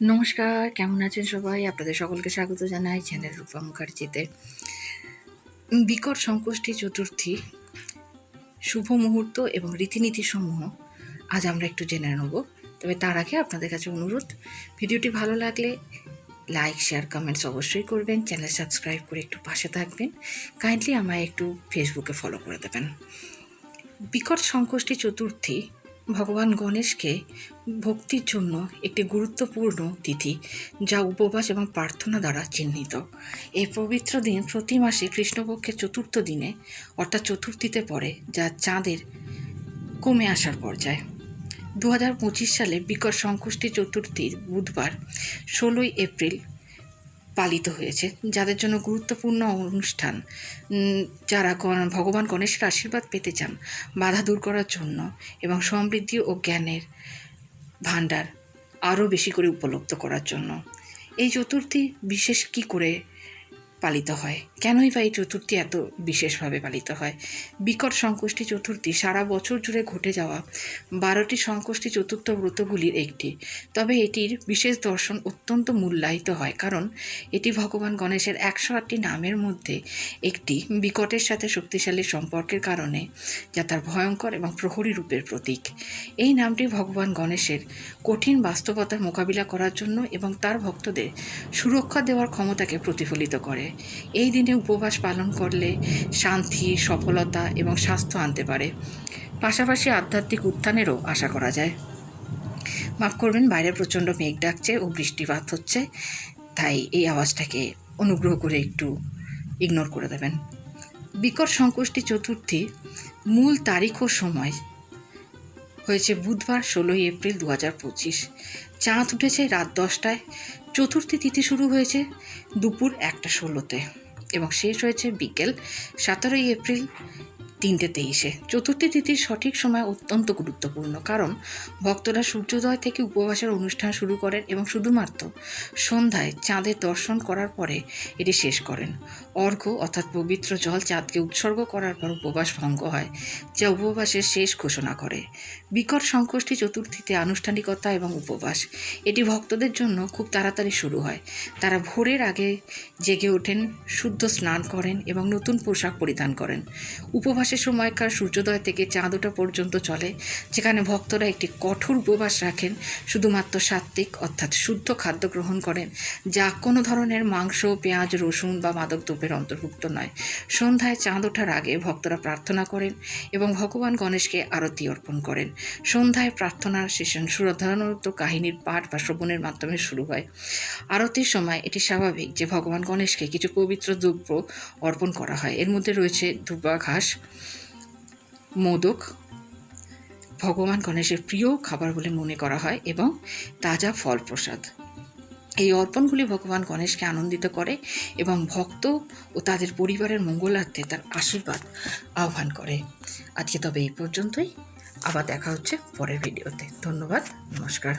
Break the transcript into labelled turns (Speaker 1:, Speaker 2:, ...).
Speaker 1: নমস্কার, কেমন আছেন সবাই? আপনাদের সকলকে স্বাগত জানাই চ্যানেল রূপা মুখার্জিতে। বিকট সংকষ্টি চতুর্থী শুভ মুহূর্ত এবং রীতিনীতিসমূহ আজ আমরা একটু জেনে নেব। তবে তার আগে আপনাদের কাছে অনুরোধ, ভিডিওটি ভালো লাগলে লাইক, শেয়ার, কমেন্টস অবশ্যই করবেন। চ্যানেল সাবস্ক্রাইব করে একটু পাশে থাকবেন। কাইন্ডলি আমায় একটু ফেসবুকে ফলো করে দেবেন। বিকট সংকষ্টি চতুর্থী ভগবান গণেশকে ভক্তির জন্য একটি গুরুত্বপূর্ণ তিথি, যা উপবাস এবং প্রার্থনা দ্বারা চিহ্নিত। এই পবিত্র দিন প্রতি মাসে কৃষ্ণপক্ষের চতুর্থ দিনে অর্থাৎ চতুর্থীতে পড়ে, যা চাঁদের কমে আসার পর্যায়ে। 2025 সালে বিকট সংকষ্টি চতুর্থীর বুধবার 16ই এপ্রিল পালিত হয়েছে, যাদের জন্য গুরুত্বপূর্ণ অনুষ্ঠান। যারা ভগবান গণেশের আশীর্বাদ পেতে চান, বাধা দূর করার জন্য এবং সমৃদ্ধি ও জ্ঞানের ভাণ্ডার আরও বেশি করে উপলব্ধ করার জন্য। এই চতুর্থী বিশেষ কি করে পালিত হয়? কেনই বা এই চতুর্থী এত বিশেষভাবে পালিত হয়? বিকট সংকষ্টি চতুর্থী সারা বছর জুড়ে ঘটে যাওয়া 12টি সংকষ্টি চতুর্থ ব্রতগুলির একটি। তবে এটির বিশেষ দর্শন অত্যন্ত মূল্যায়িত হয়, কারণ এটি ভগবান গণেশের 108টি নামের মধ্যে একটি, বিকটের সাথে শক্তিশালী সম্পর্কের কারণে, যা তার ভয়ঙ্কর এবং প্রহরী রূপের প্রতীক। এই নামটি ভগবান গণেশের কঠিন বাস্তবতার মোকাবিলা করার জন্য এবং তার ভক্তদের সুরক্ষা দেওয়ার ক্ষমতাকে প্রতিফলিত করে। এই দিনে উপবাস পালন করলে শান্তি, সফলতা এবং স্বাস্থ্য আনতে পারে। পাশাপাশি আধ্যাত্মিক উত্থানেরও আশা করা যায়। মাফ করবেন, বাইরে প্রচণ্ড মেঘ ডাকছে ও বৃষ্টিপাত হচ্ছে, তাই এই আওয়াজটাকে অনুগ্রহ করে একটু ইগনোর করে দেবেন। বিকট সংকষ্টি চতুর্থী মূল তারিখ ও সময় হয়েছে বুধবার 16ই এপ্রিল 2025। চাঁদ উঠেছে রাত 10টায়। চতুর্থী তিথি শুরু হয়েছে দুপুর 1:16 এবং শেষ হয়েছে বিকেল 17ই এপ্রিল 3:23। চতুর্থী তিথির সঠিক সময় অত্যন্ত গুরুত্বপূর্ণ, কারণ ভক্তরা সূর্যোদয় থেকে উপবাসের অনুষ্ঠান শুরু করেন এবং শুধুমাত্র সন্ধ্যায় চাঁদের দর্শন করার পরে এটি শেষ করেন। অর্ঘ্য অর্থাৎ পবিত্র জল চাঁদকে উৎসর্গ করার পর উপবাস ভঙ্গ হয়, যা উপবাসের শেষ ঘোষণা করে। বিকট সংকষ্টি চতুর্থীতে আনুষ্ঠানিকতা এবং উপবাস, এটি ভক্তদের জন্য খুব তাড়াতাড়ি শুরু হয়। তারা ভোরের আগে জেগে ওঠেন, শুদ্ধ স্নান করেন এবং নতুন পোশাক পরিধান করেন। উপবাসের সময়কার সূর্যোদয় থেকে চাঁদ ওঠা পর্যন্ত চলে, যেখানে ভক্তরা একটি কঠোর উপবাস রাখেন, শুধুমাত্র সাত্ত্বিক অর্থাৎ শুদ্ধ খাদ্য গ্রহণ করেন, যা কোনো ধরনের মাংস, পেঁয়াজ, রসুন বা মাদক দ্রব্যের অন্তর্ভুক্ত নয়। সন্ধ্যায় চাঁদ ওঠার আগে ভক্তরা প্রার্থনা করেন এবং ভগবান গণেশকে আরতি অর্পণ করেন। সন্ধ্যায় প্রার্থনার সেশন সাধারণত কাহিনীর পাঠ বা শ্রবণের মাধ্যমে শুরু হয়। আরতির সময় এটি স্বাভাবিক যে ভগবান গণেশকে কিছু পবিত্র দ্রব্য অর্পণ করা হয়। এর মধ্যে রয়েছে দুর্বা ঘাস, মোদক, ভগবান গণেশের প্রিয় খাবার বলে মনে করা হয়, এবং তাজা ফল প্রসাদ। এই অর্পণগুলি ভগবান গণেশকে আনন্দিত করে এবং ভক্ত ও তাদের পরিবারের মঙ্গলার্থে তার আশীর্বাদ আহ্বান করে। আজকে তবে এই পর্যন্তই। আবার দেখা হচ্ছে পরের ভিডিওতে। ধন্যবাদ, নমস্কার।